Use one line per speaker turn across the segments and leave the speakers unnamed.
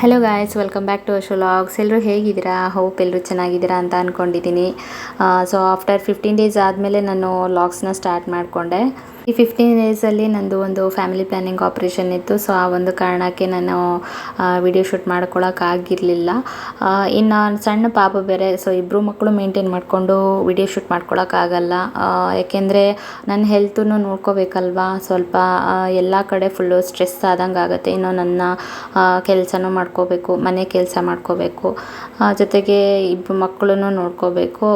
Hello guys, welcome back to Ashu logs. ಎಲ್ಲರೂ ಹೇಗಿದ್ದೀರಾ? Hope ಎಲ್ಲರೂ ಚೆನ್ನಾಗಿದ್ದೀರಾ ಅಂತ ಅಂದ್ಕೊಂಡಿದ್ದೀನಿ. ಸೊ ಆಫ್ಟರ್ 15 ಡೇಸ್ ಆದಮೇಲೆ ನಾನು ಲಾಗ್ಸ್ನ ಸ್ಟಾರ್ಟ್ ಮಾಡಿಕೊಂಡೆ. ಈ 15 ಡೇಸಲ್ಲಿ ನಂದು ಒಂದು ಫ್ಯಾಮಿಲಿ ಪ್ಲ್ಯಾನಿಂಗ್ ಆಪ್ರೇಷನ್ ಇತ್ತು. ಸೊ ಆ ಒಂದು ಕಾರಣಕ್ಕೆ ನಾನು ವಿಡಿಯೋ ಶೂಟ್ ಮಾಡ್ಕೊಳಕ್ಕಾಗಿರಲಿಲ್ಲ. ಇನ್ನು ಸಣ್ಣ ಪಾಪ ಬೇರೆ, ಸೊ ಇಬ್ಬರು ಮಕ್ಕಳು ಮೇಂಟೈನ್ ಮಾಡಿಕೊಂಡು ವಿಡಿಯೋ ಶೂಟ್ ಮಾಡ್ಕೊಳಕ್ಕಾಗಲ್ಲ. ಯಾಕೆಂದರೆ ನನ್ನ ಹೆಲ್ತನ್ನು ನೋಡ್ಕೋಬೇಕಲ್ವಾ. ಸ್ವಲ್ಪ ಎಲ್ಲ ಕಡೆ ಫುಲ್ಲು ಸ್ಟ್ರೆಸ್ ಆದಂಗೆ ಆಗುತ್ತೆ. ಇನ್ನು ನನ್ನ ಕೆಲಸನೂ ಮಾಡ್ಕೋಬೇಕು, ಮನೆ ಕೆಲಸ ಮಾಡ್ಕೋಬೇಕು, ಜೊತೆಗೆ ಇಬ್ಬರು ಮಕ್ಕಳನ್ನು ನೋಡ್ಕೋಬೇಕು,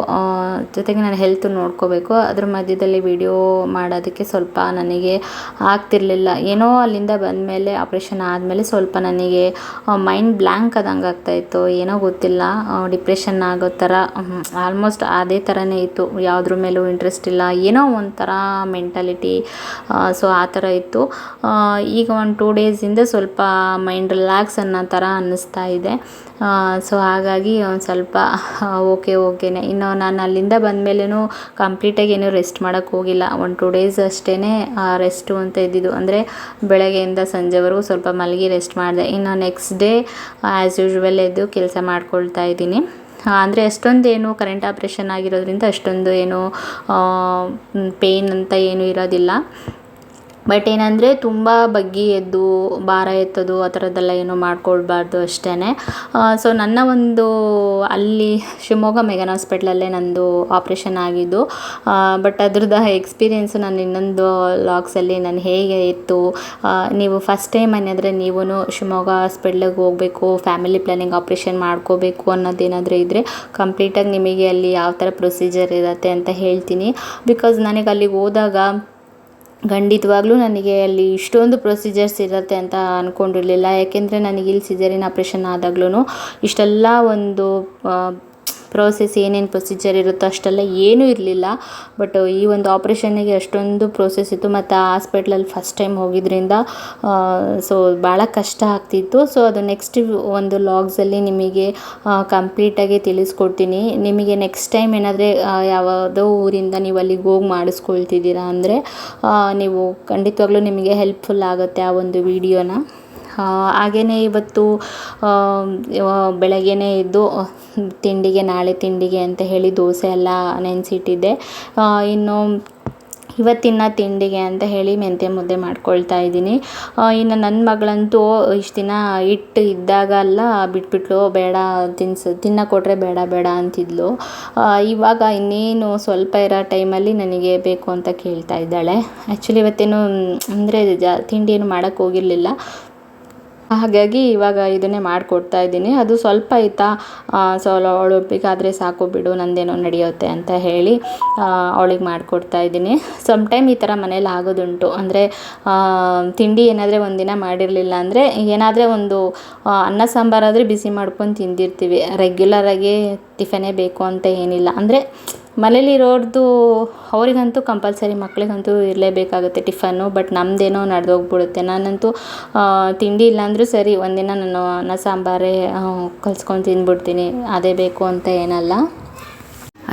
ಜೊತೆಗೆ ನನ್ನ ಹೆಲ್ತ್ ನೋಡ್ಕೋಬೇಕು. ಅದ್ರ ಮಧ್ಯದಲ್ಲಿ ವಿಡಿಯೋ ಮಾಡೋದಕ್ಕೆ ಸ್ವಲ್ಪ ನನಗೆ ಆಗ್ತಿರ್ಲಿಲ್ಲ. ಏನೋ ಅಲ್ಲಿಂದ ಬಂದಮೇಲೆ, ಆಪ್ರೇಷನ್ ಆದಮೇಲೆ ಸ್ವಲ್ಪ ನನಗೆ ಮೈಂಡ್ ಬ್ಲ್ಯಾಂಕ್ ಆದಂಗೆ ಆಗ್ತಾಯಿತ್ತು. ಏನೋ ಗೊತ್ತಿಲ್ಲ, ಡಿಪ್ರೆಷನ್ ಆಗೋ ಥರ ಆಲ್ಮೋಸ್ಟ್ ಅದೇ ಥರನೇ ಇತ್ತು. ಯಾವುದ್ರ ಮೇಲೂ ಇಂಟ್ರೆಸ್ಟ್ ಇಲ್ಲ, ಏನೋ ಒಂಥರ ಮೆಂಟಾಲಿಟಿ. ಸೊ ಆ ಥರ ಇತ್ತು. ಈಗ ಒಂದು 2 ಡೇಸಿಂದ ಸ್ವಲ್ಪ ಮೈಂಡ್ ರಿಲ್ಯಾಕ್ಸ್ ಅನ್ನೋ ಥರ ಅನ್ನಿಸ್ತಾ ಇದೆ. ಸೊ ಹಾಗಾಗಿ ಒಂದು ಸ್ವಲ್ಪ ಓಕೆನೇ. ಇನ್ನು ನಾನು ಅಲ್ಲಿಂದ ಬಂದಮೇಲೂ ಕಂಪ್ಲೀಟಾಗಿ ಏನೂ ರೆಸ್ಟ್ ಮಾಡೋಕ್ಕೆ ಹೋಗಿಲ್ಲ. 1-2 ಡೇಸ್ ಅಷ್ಟೇ ರೆಸ್ಟು ಅಂತ ಇದ್ದಿದ್ದು. ಅಂದರೆ ಬೆಳಗ್ಗೆಯಿಂದ ಸಂಜೆವರೆಗೂ ಸ್ವಲ್ಪ ಮಲಗಿ ರೆಸ್ಟ್ ಮಾಡಿದೆ. ಇನ್ನು ನೆಕ್ಸ್ಟ್ ಡೇ ಆ್ಯಸ್ ಯೂಶ್ವಲ್ ಎದ್ದು ಕೆಲಸ ಮಾಡ್ಕೊಳ್ತಾ ಇದ್ದೀನಿ. ಅಂದರೆ ಅಷ್ಟೊಂದೇನು ಕರೆಂಟ್ ಆಪ್ರೇಷನ್ ಆಗಿರೋದ್ರಿಂದ ಅಷ್ಟೊಂದು ಏನು ಪೇಯ್ನ್ ಅಂತ ಏನೂ ಇರೋದಿಲ್ಲ. ಬಟ್ ಏನಂದರೆ ತುಂಬ ಬಗ್ಗಿ ಎದ್ದು ಭಾರ ಎತ್ತೋದು ಆ ಥರದ್ದೆಲ್ಲ ಏನೂ ಮಾಡ್ಕೊಳ್ಬಾರ್ದು ಅಷ್ಟೇ. ಸೊ ನನ್ನ ಒಂದು ಅಲ್ಲಿ ಶಿವಮೊಗ್ಗ ಮೆಗನ್ ಹಾಸ್ಪಿಟ್ಲಲ್ಲೇ ನಂದು ಆಪ್ರೇಷನ್ ಆಗಿದ್ದು. ಬಟ್ ಅದ್ರದ್ದು ಎಕ್ಸ್ಪೀರಿಯೆನ್ಸು ನಾನು ಇನ್ನೊಂದು ಲಾಗ್ಸಲ್ಲಿ ನಾನು ಹೇಗೆ ಇತ್ತು, ನೀವು ಫಸ್ಟ್ ಟೈಮ್ ಏನಾದರೆ ನೀವು ಶಿವಮೊಗ್ಗ ಹಾಸ್ಪಿಟ್ಲಿಗೆ ಹೋಗಬೇಕು, ಫ್ಯಾಮಿಲಿ ಪ್ಲ್ಯಾನಿಂಗ್ ಆಪ್ರೇಷನ್ ಮಾಡ್ಕೋಬೇಕು ಅನ್ನೋದೇನಾದರೂ ಇದ್ದರೆ ಕಂಪ್ಲೀಟಾಗಿ ನಿಮಗೆ ಅಲ್ಲಿ ಯಾವ ಥರ ಪ್ರೊಸೀಜರ್ ಇರುತ್ತೆ ಅಂತ ಹೇಳ್ತೀನಿ. ಬಿಕಾಸ್ ನನಗೆ ಅಲ್ಲಿಗೆ ಹೋದಾಗ ಖಂಡಿತವಾಗ್ಲೂ ನನಗೆ ಅಲ್ಲಿ ಇಷ್ಟೊಂದು ಪ್ರೊಸೀಜರ್ಸ್ ಇರುತ್ತೆ ಅಂತ ಅಂದ್ಕೊಂಡಿರಲಿಲ್ಲ. ಯಾಕೆಂದರೆ ನನಗೆ ಇಲ್ಲಿ ಸಿಸೇರಿಯನ್ ಆಪ್ರೇಷನ್ ಆದಾಗ್ಲೂ ಇಷ್ಟೆಲ್ಲ ಒಂದು ಪ್ರೋಸೆಸ್, ಏನೇನು ಪ್ರೊಸೀಜರ್ ಇರುತ್ತೋ ಅಷ್ಟೆಲ್ಲ ಏನೂ ಇರಲಿಲ್ಲ. ಬಟ್ ಈ ಒಂದು ಆಪ್ರೇಷನ್ನಿಗೆ ಅಷ್ಟೊಂದು ಪ್ರೋಸೆಸ್ ಇತ್ತು. ಮತ್ತು ಆ ಹಾಸ್ಪಿಟ್ಲಲ್ಲಿ ಫಸ್ಟ್ ಟೈಮ್ ಹೋಗಿದ್ದರಿಂದ ಸೊ ಭಾಳ ಕಷ್ಟ ಆಗ್ತಿತ್ತು. ಸೊ ಅದು ನೆಕ್ಸ್ಟ್ ಒಂದು ಲಾಗ್ಸಲ್ಲಿ ನಿಮಗೆ ಕಂಪ್ಲೀಟಾಗಿ ತಿಳಿಸ್ಕೊಡ್ತೀನಿ. ನಿಮಗೆ ನೆಕ್ಸ್ಟ್ ಟೈಮ್ ಏನಾದರೆ ಯಾವುದೋ ಊರಿಂದ ನೀವು ಅಲ್ಲಿಗೆ ಹೋಗಿ ಮಾಡಿಸ್ಕೊಳ್ತಿದ್ದೀರಾ ಅಂದರೆ ನೀವು ಖಂಡಿತವಾಗ್ಲೂ ನಿಮಗೆ ಹೆಲ್ಪ್ಫುಲ್ ಆಗುತ್ತೆ ಆ ಒಂದು ವಿಡಿಯೋನ. ಹಾಗೆಯೇ ಇವತ್ತು ಬೆಳಗ್ಗೆನೇ ಎದ್ದು ನಾಳೆ ತಿಂಡಿಗೆ ಅಂತ ಹೇಳಿ ದೋಸೆ ಎಲ್ಲ ನೆನೆಸಿಟ್ಟಿದ್ದೆ. ಇನ್ನು ಇವತ್ತಿನ ತಿಂಡಿಗೆ ಅಂತ ಹೇಳಿ ಮೆಂತ್ಯ ಮುದ್ದೆ ಮಾಡ್ಕೊಳ್ತಾ ಇದ್ದೀನಿ. ಇನ್ನು ನನ್ನ ಮಗಳಂತೂ ಇಷ್ಟು ದಿನ ಹಿಟ್ಟು ಇದ್ದಾಗೆಲ್ಲ ಬಿಟ್ಬಿಟ್ಲು, ಬೇಡ ತಿನ್ನಕ್ಕೆ ಕೊಟ್ಟರೆ ಬೇಡ ಅಂತಿದ್ಲು. ಇವಾಗ ಇನ್ನೇನು ಸ್ವಲ್ಪ ಇರೋ ಟೈಮಲ್ಲಿ ನನಗೆ ಬೇಕು ಅಂತ ಕೇಳ್ತಾ ಇದ್ದಾಳೆ. ಆ್ಯಕ್ಚುಲಿ ಇವತ್ತೇನು ಅಂದರೆ ತಿಂಡಿ ಏನು ಮಾಡೋಕ್ಕೆ ಹೋಗಿರಲಿಲ್ಲ. ಹಾಗಾಗಿ ಇವಾಗ ಇದನ್ನೇ ಮಾಡಿಕೊಡ್ತಾ ಇದ್ದೀನಿ. ಅದು ಸ್ವಲ್ಪ ಆಯಿತಾ, ಸೊ ಅವಳು ಒಪ್ಪಿಗಾದರೆ ಸಾಕು ಬಿಡು, ನಂದೇನೋ ನಡೆಯುತ್ತೆ ಅಂತ ಹೇಳಿ ಅವಳಿಗೆ ಮಾಡಿಕೊಡ್ತಾ ಇದ್ದೀನಿ. ಟೈಮ್ ಈ ಥರ ಮನೇಲಿ ಆಗೋದುಂಟು. ಅಂದರೆ ತಿಂಡಿ ಏನಾದರೆ ಒಂದಿನ ಮಾಡಿರಲಿಲ್ಲ ಅಂದರೆ ಏನಾದರೆ ಒಂದು ಅನ್ನ ಸಾಂಬಾರಾದರೆ ಬಿಸಿ ಮಾಡ್ಕೊಂಡು ತಿಂದಿರ್ತೀವಿ. ರೆಗ್ಯುಲರಾಗಿ ಟಿಫನೇ ಬೇಕು ಅಂತ ಏನಿಲ್ಲ. ಅಂದರೆ ಮನೇಲಿರೋರ್ದು ಅವರಿಗಂತೂ ಕಂಪಲ್ಸರಿ, ಮಕ್ಕಳಿಗಂತೂ ಇರಲೇಬೇಕಾಗುತ್ತೆ ಟಿಫನ್ನು. ಬಟ್ ನಮ್ಮದೇನೋ ನಡೆದೋಗ್ಬಿಡುತ್ತೆ. ನಾನಂತೂ ತಿಂಡಿ ಇಲ್ಲಾಂದರೂ ಸರಿ, ಒಂದಿನ ನಾನು ಅನ್ನ ಸಾಂಬಾರೇ ಕಲ್ಸ್ಕೊಂಡು ತಿಂದ್ಬಿಡ್ತೀನಿ. ಅದೇ ಬೇಕು ಅಂತ ಏನಲ್ಲ.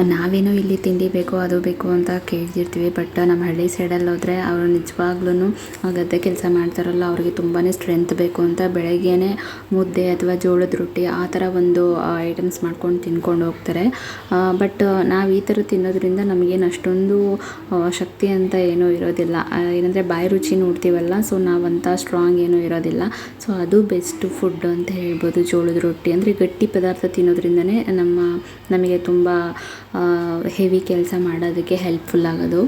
ನಾವೇನೋ ಇಲ್ಲಿ ತಿಂಡಿ ಬೇಕು ಅದು ಬೇಕು ಅಂತ ಕೇಳ್ತಿರ್ತೀವಿ. ಬಟ್ ನಮ್ಮ ಹಳ್ಳಿ ಸೈಡಲ್ಲಿ ಹೋದರೆ ಅವರು ನಿಜವಾಗ್ಲೂ ಗದ್ದೆ ಕೆಲಸ ಮಾಡ್ತಾರಲ್ಲ, ಅವ್ರಿಗೆ ತುಂಬಾ ಸ್ಟ್ರೆಂತ್ ಬೇಕು ಅಂತ ಬೆಳಗ್ಗೆನೇ ಮುದ್ದೆ ಅಥವಾ ಜೋಳದ ರೊಟ್ಟಿ ಆ ಥರ ಒಂದು ಐಟಮ್ಸ್ ಮಾಡ್ಕೊಂಡು ತಿನ್ಕೊಂಡು ಹೋಗ್ತಾರೆ. ಬಟ್ ನಾವು ಈ ಥರ ತಿನ್ನೋದ್ರಿಂದ ನಮಗೇನು ಅಷ್ಟೊಂದು ಶಕ್ತಿ ಅಂತ ಏನೂ ಇರೋದಿಲ್ಲ. ಏನಂದರೆ ಬಾಯಿ ರುಚಿ ನೋಡ್ತೀವಲ್ಲ, ಸೊ ನಾವಂತ ಸ್ಟ್ರಾಂಗ್ ಏನೂ ಇರೋದಿಲ್ಲ. ಸೊ ಅದು ಬೆಸ್ಟ್ ಫುಡ್ ಅಂತ ಹೇಳ್ಬೋದು. ಜೋಳದ ರೊಟ್ಟಿ ಅಂದರೆ ಗಟ್ಟಿ ಪದಾರ್ಥ ತಿನ್ನೋದ್ರಿಂದನೇ ನಮಗೆ ತುಂಬ ಹೆವಿ ಕೆಲಸ ಮಾಡೋದಕ್ಕೆ ಹೆಲ್ಪ್ಫುಲ್ ಆಗೋದು.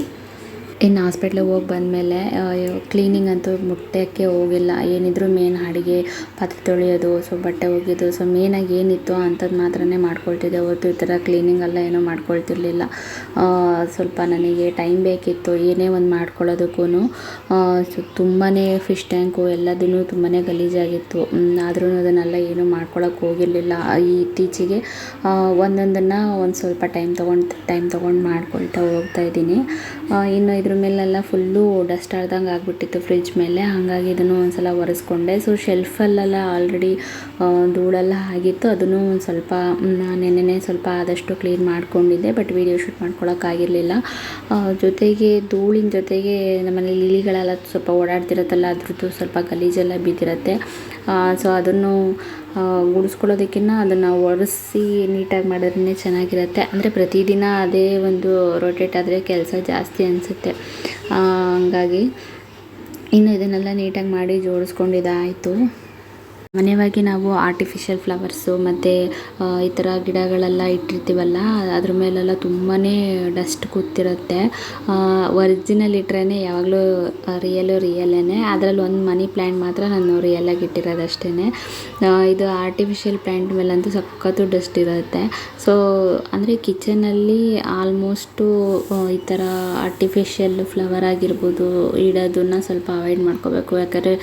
ಇನ್ನು ಹಾಸ್ಪಿಟ್ಲಿಗೆ ಹೋಗಿ ಬಂದಮೇಲೆ ಕ್ಲೀನಿಂಗ್ ಅಂತೂ ಮುಟ್ಟಕ್ಕೆ ಹೋಗಿಲ್ಲ. ಏನಿದ್ರು ಮೇನ್ ಅಡುಗೆ, ಪಾತ್ರೆ ತೊಳೆಯೋದು, ಸೊ ಬಟ್ಟೆ ಒಗೆಯೋದು, ಸೊ ಮೇನಾಗಿ ಏನಿತ್ತು ಅಂಥದ್ದು ಮಾತ್ರನೇ ಮಾಡ್ಕೊಳ್ತಿದ್ದೆ ಹೊರತು ಈ ಥರ ಕ್ಲೀನಿಂಗೆಲ್ಲ ಏನೂ ಮಾಡ್ಕೊಳ್ತಿರ್ಲಿಲ್ಲ. ಸ್ವಲ್ಪ ನನಗೆ ಟೈಮ್ ಬೇಕಿತ್ತು ಏನೇ ಒಂದು ಮಾಡ್ಕೊಳ್ಳೋದಕ್ಕೂ. ಸೊ ತುಂಬಾ ಫಿಶ್ ಟ್ಯಾಂಕು ಎಲ್ಲದೂ ತುಂಬಾ ಗಲೀಜಾಗಿತ್ತು. ಆದ್ರೂ ಅದನ್ನೆಲ್ಲ ಏನೂ ಮಾಡ್ಕೊಳಕ್ಕೆ ಹೋಗಿರಲಿಲ್ಲ. ಇತ್ತೀಚೆಗೆ ಒಂದೊಂದನ್ನು ಒಂದು ಸ್ವಲ್ಪ ಟೈಮ್ ತೊಗೊಂಡು ಮಾಡ್ಕೊಳ್ತಾ ಹೋಗ್ತಾಯಿದ್ದೀನಿ. ಇನ್ನು ಇದ್ರ ಮೇಲೆಲ್ಲ ಫುಲ್ಲು ಡಸ್ಟ್ ಆಡ್ದಂಗೆ ಆಗಿಬಿಟ್ಟಿತ್ತು ಫ್ರಿಜ್ ಮೇಲೆ. ಹಾಗಾಗಿ ಇದನ್ನು ಒಂದು ಸಲ ಒರೆಸ್ಕೊಂಡೆ. ಸೊ ಶೆಲ್ಫಲ್ಲೆಲ್ಲ ಆಲ್ರೆಡಿ ಧೂಳೆಲ್ಲ ಆಗಿತ್ತು. ಅದನ್ನು ಒಂದು ಸ್ವಲ್ಪ ನೆನ್ನೆನೇ ಸ್ವಲ್ಪ ಆದಷ್ಟು ಕ್ಲೀನ್ ಮಾಡ್ಕೊಂಡಿದ್ದೆ. ಬಟ್ ವೀಡಿಯೋ ಶೂಟ್ ಮಾಡ್ಕೊಳಕ್ಕಾಗಿರಲಿಲ್ಲ. ಜೊತೆಗೆ ಧೂಳಿನ ಜೊತೆಗೆ ನಮ್ಮನೇಲಿ ಇಲಿಗಳೆಲ್ಲ ಸ್ವಲ್ಪ ಓಡಾಡ್ತಿರುತ್ತಲ್ಲ, ಅದ್ರದ್ದು ಸ್ವಲ್ಪ ಗಲೀಜೆಲ್ಲ ಬಿದ್ದಿರುತ್ತೆ. ಸೊ ಅದನ್ನು ಗುಡಿಸ್ಕೊಳ್ಳೋದಕ್ಕಿಂತ ಅದನ್ನು ಒರೆಸಿ ನೀಟಾಗಿ ಮಾಡಿದ್ರೇ ಚೆನ್ನಾಗಿರುತ್ತೆ. ಅಂದರೆ ಪ್ರತಿದಿನ ಅದೇ ಒಂದು ರೊಟೇಟ್ ಆದರೆ ಕೆಲಸ ಜಾಸ್ತಿ ಅನಿಸುತ್ತೆ. ಹಂಗಾಗಿ ಇನ್ನು ಇದನ್ನೆಲ್ಲ ನೀಟಾಗಿ ಮಾಡಿ ಜೋಡಿಸ್ಕೊಂಡಿದ್ದಾಯಿತು. ಮನೆಯಾಗಿ ನಾವು ಆರ್ಟಿಫಿಷಿಯಲ್ ಫ್ಲವರ್ಸು ಮತ್ತು ಈ ಥರ ಗಿಡಗಳೆಲ್ಲ ಇಟ್ಟಿರ್ತೀವಲ್ಲ, ಅದ್ರ ಮೇಲೆಲ್ಲ ತುಂಬಾ ಡಸ್ಟ್ ಕೂತಿರುತ್ತೆ. ಒರಿಜಿನಲ್ ಇಟ್ರೇ ಯಾವಾಗಲೂ ರಿಯಲ್ಲೇ. ಅದರಲ್ಲಿ ಒಂದು ಮನಿ ಪ್ಲ್ಯಾಂಟ್ ಮಾತ್ರ ನಾನು ರಿಯಲಾಗಿ ಇಟ್ಟಿರೋದು ಅಷ್ಟೇ. ಇದು ಆರ್ಟಿಫಿಷಿಯಲ್ ಪ್ಲ್ಯಾಂಟ್ ಮೇಲಂತೂ ಸಖತ್ತು ಡಸ್ಟ್ ಇರುತ್ತೆ. ಸೊ ಅಂದರೆ ಕಿಚನಲ್ಲಿ ಆಲ್ಮೋಸ್ಟು ಈ ಥರ ಆರ್ಟಿಫಿಷಿಯಲ್ ಫ್ಲವರ್ ಆಗಿರ್ಬೋದು ಇಡೋದನ್ನು ಸ್ವಲ್ಪ ಅವಾಯ್ಡ್ ಮಾಡ್ಕೋಬೇಕು. ಯಾಕಂದರೆ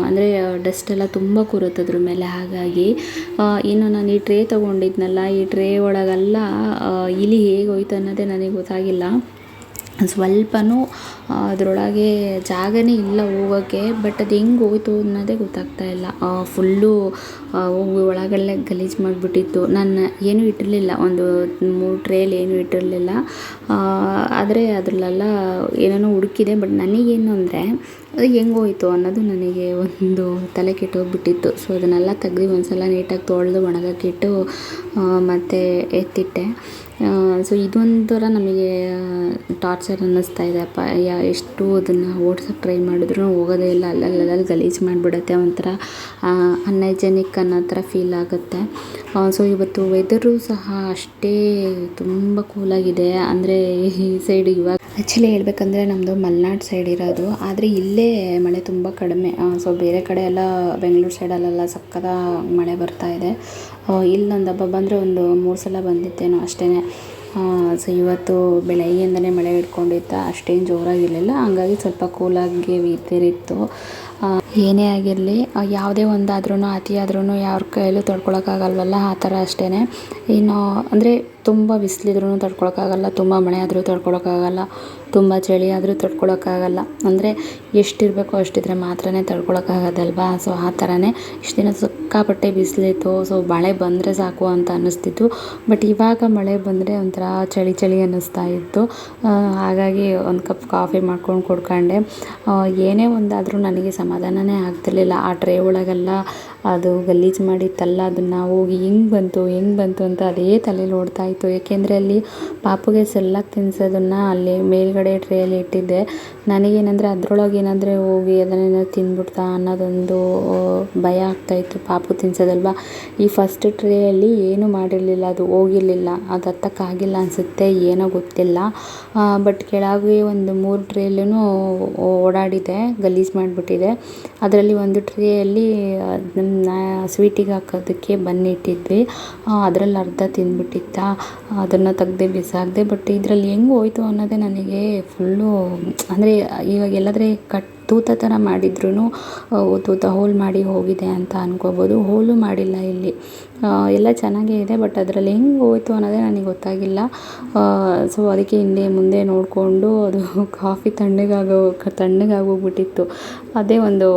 ಅಂದರೆ ಡಸ್ಟೆಲ್ಲ ತುಂಬ ಕೂರುತ್ತೆ ಅದ್ರ ಮೇಲೆ. ಹಾಗಾಗಿ ಇನ್ನು ನಾನು ಈ ಟ್ರೇ ತೊಗೊಂಡಿದ್ನಲ್ಲ, ಈ ಟ್ರೇ ಒಳಗೆಲ್ಲ ಇಲಿ ಹೇಗೆ ಹೋಯ್ತು ಅನ್ನೋದೇ ನನಗೆ ಗೊತ್ತಾಗಿಲ್ಲ. ಸ್ವಲ್ಪನೂ ಅದರೊಳಗೆ ಜಾಗನೇ ಇಲ್ಲ ಹೋಗೋಕ್ಕೆ. ಬಟ್ ಅದು ಹೆಂಗೆ ಹೋಯ್ತು ಅನ್ನೋದೇ ಗೊತ್ತಾಗ್ತಾ ಇಲ್ಲ. ಫುಲ್ಲು ಹೋಗಿ ಒಳಗಡೆ ಗಲೀಜು ಮಾಡಿಬಿಟ್ಟಿತ್ತು. ನಾನು ಏನೂ ಇಟ್ಟಿರಲಿಲ್ಲ, ಒಂದು 3 ಟ್ರೇಲಿ ಏನೂ ಇಟ್ಟಿರಲಿಲ್ಲ. ಆದರೆ ಅದರಲ್ಲೆಲ್ಲ ಏನೇನೋ ಹುಡುಕಿದೆ. ಬಟ್ ನನಗೇನು ಅಂದರೆ ಅದು ಹೆಂಗೆ ಹೋಯ್ತು ಅನ್ನೋದು ನನಗೆ ಒಂದು ತಲೆ ಕೆಟ್ಟೋಗ್ಬಿಟ್ಟಿತ್ತು. ಸೊ ಅದನ್ನೆಲ್ಲ ತೆಗ್ದು ಒಂದು ಸಲ ನೀಟಾಗಿ ತೊಳೆದು ಒಣಗಕ್ಕಿಟ್ಟು ಮತ್ತು ಎತ್ತಿಟ್ಟೆ. ಸೊ ಇದೊಂಥರ ನಮಗೆ ಟಾರ್ಚರ್ ಅನ್ನಿಸ್ತಾ ಇದೆಯಪ್ಪ. ಎಷ್ಟು ಅದನ್ನು ಓಡ್ಸೋಕ್ಕೆ ಟ್ರೈ ಮಾಡಿದ್ರು ಹೋಗೋದೇ ಇಲ್ಲ. ಅಲ್ಲಲ್ಲಿ ಗಲೀಜು ಮಾಡಿಬಿಡುತ್ತೆ. ಒಂಥರ ಅನ್ಹೈಜೆನಿಕ್ ಅನ್ನೋ ಥರ ಫೀಲ್ ಆಗುತ್ತೆ. ಸೊ ಇವತ್ತು ವೆದರು ಸಹ ಅಷ್ಟೇ ತುಂಬ ಕೂಲಾಗಿದೆ. ಅಂದರೆ ಈ ಸೈಡ್ ಇವಾಗ ಆ್ಯಕ್ಚುಲಿ ಹೇಳ್ಬೇಕಂದ್ರೆ ನಮ್ಮದು ಮಲೆನಾಡು ಸೈಡ್ ಇರೋದು, ಆದರೆ ಇಲ್ಲೇ ಮಳೆ ತುಂಬ ಕಡಿಮೆ. ಸೊ ಬೇರೆ ಕಡೆ ಎಲ್ಲ ಬೆಂಗಳೂರು ಸೈಡಲ್ಲೆಲ್ಲ ಸಕ್ಕತ್ತ ಮಳೆ ಬರ್ತಾ ಇದೆ. ಇಲ್ಲೊಂದು ಹಬ್ಬ ಬಂದರೆ ಒಂದು 3 ಸಲ ಬಂದಿತ್ತೇನೋ ಅಷ್ಟೇ. ಸೊ ಇವತ್ತು ಬೆಳಗ್ಗೆಯಿಂದನೇ ಮಳೆ ಹಿಡ್ಕೊಂಡಿತ್ತ, ಅಷ್ಟೇನು ಜೋರಾಗಿರಲಿಲ್ಲ. ಹಂಗಾಗಿ ಸ್ವಲ್ಪ ಕೂಲಾಗಿ ಇತ್ತು. ಏನೇ ಆಗಿರಲಿ, ಯಾವುದೇ ಒಂದಾದ್ರೂ ಅತಿ ಆದ್ರೂ ಯಾರ ಕೈಯಲ್ಲೂ ತಡ್ಕೊಳಕ್ಕಾಗಲ್ವಲ್ಲ, ಆ ಥರ ಅಷ್ಟೇ. ಇನ್ನು ಅಂದರೆ ತುಂಬ ಬಿಸಿಲಿದ್ರೂ ತಡ್ಕೊಳಕ್ಕಾಗಲ್ಲ, ತುಂಬ ಮಳೆ ಆದರೂ ತಡ್ಕೊಳಕ್ಕಾಗಲ್ಲ, ತುಂಬ ಚಳಿ ಆದರೂ ತಡ್ಕೊಳಕ್ಕಾಗಲ್ಲ. ಅಂದರೆ ಎಷ್ಟಿರಬೇಕೋ ಅಷ್ಟಿದ್ರೆ ಮಾತ್ರನೇ ತಡ್ಕೊಳಕ್ಕಾಗೋದಲ್ವಾ. ಸೊ ಆ ಥರನೇ ಇಷ್ಟು ದಿನ ಸಿಕ್ಕಾಪಟ್ಟೆ ಬಿಸಿಲಿತ್ತು. ಸೊ ಮಳೆ ಬಂದರೆ ಸಾಕು ಅಂತ ಅನ್ನಿಸ್ತಿತ್ತು. ಬಟ್ ಇವಾಗ ಮಳೆ ಬಂದರೆ ಒಂಥರ ಚಳಿ ಅನ್ನಿಸ್ತಾ ಇತ್ತು. ಹಾಗಾಗಿ ಒಂದು ಕಪ್ ಕಾಫಿ ಮಾಡ್ಕೊಂಡು ಕುಡ್ಕೊಂಡೆ. ಏನೇ ಒಂದಾದರೂ ನನಗೆ ಸಮಾಧಾನನೇ ಆಗ್ತಿರ್ಲಿಲ್ಲ. ಆ ಟ್ರೇ ಒಳಗೆಲ್ಲ ಅದು ಗಲೀಜು ಮಾಡಿತ್ತಲ್ಲ, ಅದನ್ನು ಹೋಗಿ ಹೆಂಗೆ ಬಂತು ಅಂತ ಅದೇ ತಲೆಯಲ್ಲಿ ಓಡ್ತಾ ಇತ್ತು. ಏಕೆಂದರೆ ಅಲ್ಲಿ ಪಾಪುಗೆ ಸೆರ್ಲಾಕ್ ತಿನ್ನಿಸೋದನ್ನು ಅಲ್ಲಿ ಮೇಲ್ಗಡೆ ಟ್ರೇಯಲ್ಲಿ ಇಟ್ಟಿದ್ದೆ. ನನಗೇನೆಂದರೆ ಅದರೊಳಗೆ ಏನಾದರೆ ಹೋಗಿ ಅದನ್ನೇನಾದ್ರು ತಿಂದ್ಬಿಡ್ತಾ ಅನ್ನೋದೊಂದು ಭಯ ಆಗ್ತಾಯಿತ್ತು. ಪಾಪು ತಿನ್ನಿಸೋದಲ್ವ. ಈ ಫಸ್ಟ್ ಟ್ರೇಯಲ್ಲಿ ಏನೂ ಮಾಡಿರಲಿಲ್ಲ, ಅದು ಹೋಗಿರಲಿಲ್ಲ, ಅದು ಹತ್ತಕ್ಕಾಗಿಲ್ಲ ಅನಿಸುತ್ತೆ, ಏನೋ ಗೊತ್ತಿಲ್ಲ. ಬಟ್ ಕೆಳಗೆ ಒಂದು 3 ಟ್ರೇಲೂ ಓಡಾಡಿದೆ, ಗಲೀಜು ಮಾಡಿಬಿಟ್ಟಿದೆ. ಅದರಲ್ಲಿ ಒಂದು ಟ್ರೇಯಲ್ಲಿ ಸ್ವೀಟಿಗೆ ಹಾಕೋದಕ್ಕೆ ಬನ್ನಿಟ್ಟಿದ್ವಿ, ಅದರಲ್ಲಿ ಅರ್ಧ ತಿಂದ್ಬಿಟ್ಟಿತ್ತ. ಅದನ್ನು ತೆಗ್ದೆ ಬಿಸಾಕಿದೆ. ಬಟ್ ಇದರಲ್ಲಿ ಹೆಂಗೆ ಹೋಯ್ತು ಅನ್ನೋದೇ ನನಗೆ ಫುಲ್ಲು ಅಂದರೆ ಇವಾಗ ಎಲ್ಲಾದರೆ ತೂತ ಥರ ಮಾಡಿದ್ರೂ ತೂತ ಹೋಲ್ ಮಾಡಿ ಹೋಗಿದೆ ಅಂತ ಅನ್ಕೋಬೋದು. ಹೋಲು ಮಾಡಿಲ್ಲ ಇಲ್ಲಿ, ಎಲ್ಲ ಚೆನ್ನಾಗೇ ಇದೆ. ಬಟ್ ಅದರಲ್ಲಿ ಹೆಂಗೆ ಹೋಯ್ತು ಅನ್ನೋದೇ ನನಗೆ ಗೊತ್ತಾಗಿಲ್ಲ. ಸೊ ಅದಕ್ಕೆ ಹಿಂದೆ ಮುಂದೆ ನೋಡಿಕೊಂಡು ಅದು ಕಾಫಿ ತಣ್ಣಗಾಗೋಗ್ಬಿಟ್ಟಿತ್ತು. ಅದೇ ಒಂದು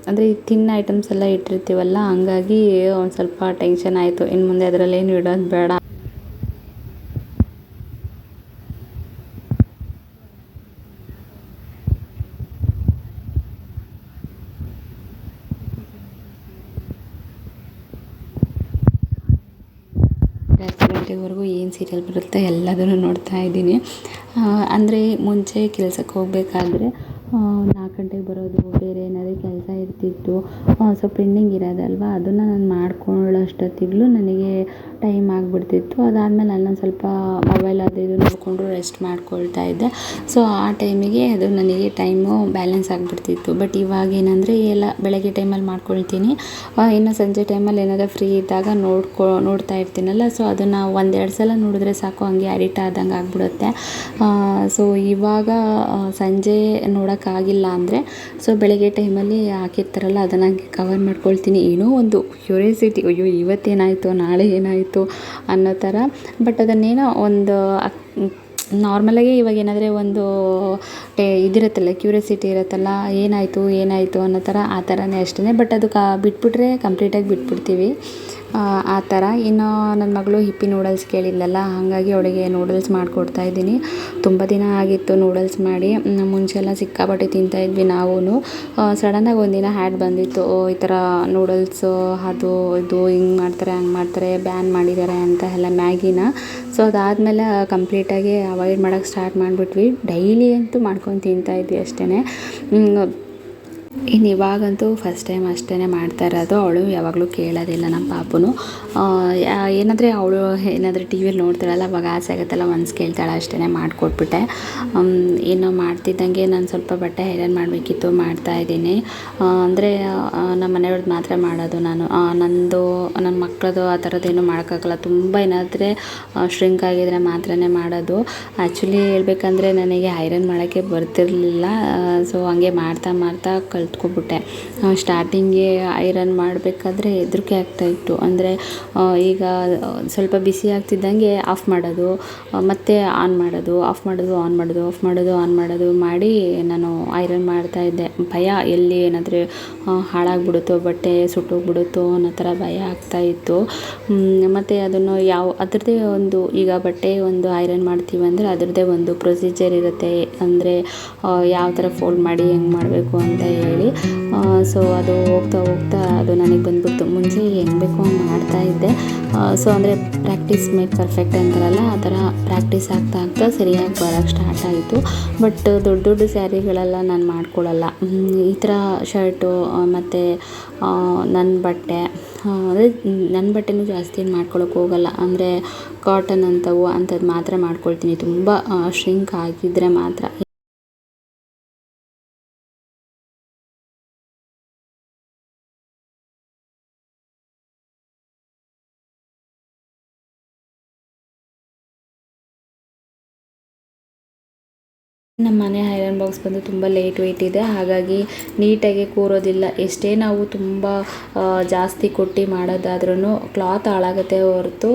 ಅಂದರೆ ತಿನ್ನೋ ಐಟಮ್ಸ್ ಎಲ್ಲ ಇಟ್ಟಿರ್ತೀವಲ್ಲ, ಹಂಗಾಗಿ ಒಂದು ಸ್ವಲ್ಪ ಟೆನ್ಷನ್ ಆಯಿತು. ಇನ್ನು ಮುಂದೆ ಅದರಲ್ಲೇನು ಇಡೋದು ಬೇಡ. ಗಂಟೆವರೆಗೂ ಏನು ಸೀರಿಯಲ್ ಬರುತ್ತೆ ಎಲ್ಲದನ್ನು ನೋಡ್ತಾ ಇದ್ದೀನಿ. ಅಂದರೆ ಮುಂಚೆ ಕೆಲಸಕ್ಕೆ ಹೋಗಬೇಕಾದ್ರೆ 4 ಗಂಟೆಗೆ ಬರೋದು, ಬೇರೆ ಏನಾದರೂ ಕೆಲಸ ಇರ್ತಿತ್ತು. ಸೊ ಪೆಂಡಿಂಗ್ ಇರೋದಲ್ವ, ಅದನ್ನು ನಾನು ಮಾಡ್ಕೊಳ್ಳೋಷ್ಟೊತ್ತಿಗೂ ನನಗೆ ಟೈಮ್ ಆಗಿಬಿಡ್ತಿತ್ತು. ಅದಾದಮೇಲೆ ಅಲ್ಲೊಂದು ಸ್ವಲ್ಪ ಮೊಬೈಲ್ ಅದು ಇದು ನೋಡಿಕೊಂಡು ರೆಸ್ಟ್ ಮಾಡ್ಕೊಳ್ತಾ ಇದ್ದೆ. ಸೊ ಆ ಟೈಮಿಗೆ ಅದು ನನಗೆ ಟೈಮು ಬ್ಯಾಲೆನ್ಸ್ ಆಗಿಬಿಡ್ತಿತ್ತು. ಬಟ್ ಇವಾಗ ಏನಂದರೆ ಎಲ್ಲ ಬೆಳಗ್ಗೆ ಟೈಮಲ್ಲಿ ಮಾಡ್ಕೊಳ್ತೀನಿ, ಇನ್ನು ಸಂಜೆ ಟೈಮಲ್ಲಿ ಏನಾದರೂ ಫ್ರೀ ಇದ್ದಾಗ ನೋಡ್ತಾ ಇರ್ತೀನಲ್ಲ. ಸೊ ಅದನ್ನು 1-2 ಸಲ ನೋಡಿದ್ರೆ ಸಾಕು, ಹಂಗೆ ಅಡಿಕ್ಟ್ ಆದಂಗೆ ಆಗಿಬಿಡುತ್ತೆ. ಸೊ ಇವಾಗ ಸಂಜೆ ನೋಡೋಕ್ಕಾಗಿಲ್ಲ ಅಂದರೆ ಸೊ ಬೆಳಗ್ಗೆ ಟೈಮಲ್ಲಿ ಹಾಕಿರ್ತಾರಲ್ಲ, ಅದನ್ನು ಕವರ್ ಮಾಡ್ಕೊಳ್ತೀನಿ. ಏನೋ ಒಂದು ಕ್ಯೂರಿಯಾಸಿಟಿ, ಅಯ್ಯೋ ಇವತ್ತೇನಾಯಿತು, ನಾಳೆ ಏನಾಯಿತು ಅನ್ನೋ ಥರ. ಬಟ್ ಅದನ್ನೇನೋ ಒಂದು ನಾರ್ಮಲಾಗಿ ಇವಾಗ ಏನಾದರೆ ಒಂದು ಇದಿರುತ್ತಲ್ಲ, ಕ್ಯೂರಿಯಾಸಿಟಿ ಇರುತ್ತಲ್ಲ, ಏನಾಯಿತು ಅನ್ನೋ ಥರ, ಆ ಥರನೇ ಅಷ್ಟೇ. ಬಟ್ ಅದು ಬಿಟ್ಬಿಟ್ರೆ ಕಂಪ್ಲೀಟಾಗಿ ಬಿಟ್ಬಿಡ್ತೀವಿ. ಆ ಥರ. ಇನ್ನು ನನ್ನ ಮಗಳು ಹಿಪ್ಪಿ ನೂಡಲ್ಸ್ ಕೇಳಿದ್ಲಲ್ಲ, ಹಾಗಾಗಿ ಅವಳಿಗೆ ನೂಡಲ್ಸ್ ಮಾಡಿಕೊಡ್ತಾ ಇದ್ದೀನಿ. ತುಂಬ ದಿನ ಆಗಿತ್ತು ನೂಡಲ್ಸ್ ಮಾಡಿ. ಮುಂಚೆ ಎಲ್ಲ ಸಿಕ್ಕಾಪಟ್ಟೆ ತಿಂತಾಯಿದ್ವಿ ನಾವೂ. ಸಡನ್ನಾಗಿ ಒಂದಿನ ಹ್ಯಾಡ್ ಬಂದಿತ್ತು, ಈ ಥರ ನೂಡಲ್ಸು ಅದು ಇದು ಹಿಂಗೆ ಮಾಡ್ತಾರೆ ಹಂಗೆ ಮಾಡ್ತಾರೆ ಬ್ಯಾನ್ ಮಾಡಿದ್ದಾರೆ ಅಂತ ಎಲ್ಲ ಮ್ಯಾಗಿನ. ಸೊ ಅದಾದಮೇಲೆ ಕಂಪ್ಲೀಟಾಗಿ ಅವಾಯ್ಡ್ ಮಾಡೋಕ್ಕೆ ಸ್ಟಾರ್ಟ್ ಮಾಡಿಬಿಟ್ವಿ. ಡೈಲಿ ಅಂತೂ ಮಾಡ್ಕೊಂಡು ತಿಂತಾಯಿದ್ವಿ ಅಷ್ಟೇ. ಇನ್ನು ಇವಾಗಂತೂ ಫಸ್ಟ್ ಟೈಮ್ ಅಷ್ಟೇ ಮಾಡ್ತಾ ಇರೋದು. ಅವಳು ಯಾವಾಗಲೂ ಕೇಳೋದಿಲ್ಲ ನಮ್ಮ ಪಾಪುನು. ಏನಾದರೆ ಅವಳು ಏನಾದರೂ ಟಿ ವಿಯಲ್ಲಿ ನೋಡ್ತಾಳಲ್ಲ, ಅವಾಗ ಆಸೆ ಆಗುತ್ತಲ್ಲ ಒನ್ಸ್ ಕೇಳ್ತಾಳೆ ಅಷ್ಟೇ, ಮಾಡಿಕೊಟ್ಬಿಟ್ಟೆ. ಏನೋ ಮಾಡ್ತಿದ್ದಂಗೆ ನಾನು ಸ್ವಲ್ಪ ಬಟ್ಟೆ ಐರನ್ ಮಾಡಬೇಕಿತ್ತು, ಮಾಡ್ತಾಯಿದ್ದೀನಿ. ಅಂದರೆ ನಮ್ಮ ಮನೆಯವ್ರದ್ದು ಮಾತ್ರ ಮಾಡೋದು ನಾನು. ನಂದು ನನ್ನ ಮಕ್ಕಳದು ಆ ಥರದ್ದೇನು ಮಾಡೋಕ್ಕಾಗಲ್ಲ. ತುಂಬ ಏನಾದರೆ ಶ್ರಿಂಕ್ ಆಗಿದ್ರೆ ಮಾತ್ರನೇ ಮಾಡೋದು. ಆ್ಯಕ್ಚುಲಿ ಹೇಳ್ಬೇಕಂದ್ರೆ ನನಗೆ ಐರನ್ ಮಾಡೋಕ್ಕೆ ಬರ್ತಿರಲಿಲ್ಲ. ಸೊ ಹಂಗೆ ಮಾಡ್ತಾ ಕಲ್ತ್ಕೊಬಿಟ್ಟೆ. ಸ್ಟಾರ್ಟಿಂಗ್ಗೆ ಐರನ್ ಮಾಡಬೇಕಾದ್ರೆ ಹೆದರಿಕೆ ಆಗ್ತಾಯಿತ್ತು. ಅಂದರೆ ಈಗ ಸ್ವಲ್ಪ ಬಿಸಿ ಆಗ್ತಿದ್ದಂಗೆ ಆಫ್ ಮಾಡೋದು, ಮತ್ತೆ ಆನ್ ಮಾಡೋದು, ಆಫ್ ಮಾಡೋದು, ಆನ್ ಮಾಡೋದು, ಆಫ್ ಮಾಡೋದು, ಆನ್ ಮಾಡೋದು ಮಾಡಿ ನಾನು ಐರನ್ ಮಾಡ್ತಾಯಿದ್ದೆ. ಭಯ, ಎಲ್ಲಿ ಏನಾದರೂ ಹಾಳಾಗ್ಬಿಡುತ್ತೋ, ಬಟ್ಟೆ ಸುಟ್ಟೋಗ್ಬಿಡುತ್ತೋ ಅನ್ನೋ ಥರ ಭಯ ಆಗ್ತಾಯಿತ್ತು. ಮತ್ತು ಅದನ್ನು ಅದರದ್ದೇ ಒಂದು, ಈಗ ಬಟ್ಟೆ ಒಂದು ಐರನ್ ಮಾಡ್ತೀವಿ ಅಂದರೆ ಅದರದ್ದೇ ಒಂದು ಪ್ರೊಸೀಜರ್ ಇರುತ್ತೆ. ಅಂದರೆ ಯಾವ ಥರ ಫೋಲ್ಡ್ ಮಾಡಿ ಹೆಂಗೆ ಮಾಡಬೇಕು ಅಂತ ಹೇಳಿ. ಸೊ ಅದು ಹೋಗ್ತಾ ಅದು ನನಗೆ ಬಂದ್ಬಿಡ್ತು. ಮುಂಚೆ ಹೆಂಗೆ ಬೇಕೋ ಹಂಗೆ ಮಾಡ್ತಾಯಿದ್ದೆ. ಸೊ ಅಂದರೆ ಪ್ರಾಕ್ಟೀಸ್ ಮೇಕ್ ಪರ್ಫೆಕ್ಟ್ ಅಂತಾರಲ್ಲ, ಆ ಥರ ಪ್ರಾಕ್ಟೀಸ್ ಆಗ್ತಾ ಸರಿಯಾಗಿ ಬರೋಕ್ಕೆ ಸ್ಟಾರ್ಟ್ ಆಯಿತು. ಬಟ್ ದೊಡ್ಡ ಸ್ಯಾರಿಗಳೆಲ್ಲ ನಾನು ಮಾಡ್ಕೊಳ್ಳಲ್ಲ. ಈ ಥರ ಶರ್ಟು ಮತ್ತು ನನ್ನ ಬಟ್ಟೆ, ಅಂದರೆ ನನ್ನ ಬಟ್ಟೆನೂ ಜಾಸ್ತಿ ಏನು ಮಾಡ್ಕೊಳಕ್ಕೆ ಹೋಗಲ್ಲ. ಅಂದರೆ ಕಾಟನ್ ಅಂಥದ್ದು ಮಾತ್ರ ಮಾಡ್ಕೊಳ್ತೀನಿ, ತುಂಬ ಶ್ರಿಂಕ್ ಆಗಿದ್ದರೆ ಮಾತ್ರ. ನಮ್ಮ ಮನೆ ಐರನ್ ಬಾಕ್ಸ್ ಬಂದು ತುಂಬ ಲೈಟ್ ವೆಯ್ಟ್ ಇದೆ, ಹಾಗಾಗಿ ನೀಟಾಗಿ ಕೂರೋದಿಲ್ಲ. ಎಷ್ಟೇ ನಾವು ತುಂಬ ಜಾಸ್ತಿ ಕೊಟ್ಟು ಮಾಡೋದಾದ್ರೂ ಕ್ಲಾತ್ ಹಾಳಾಗುತ್ತೆ ಹೊರತು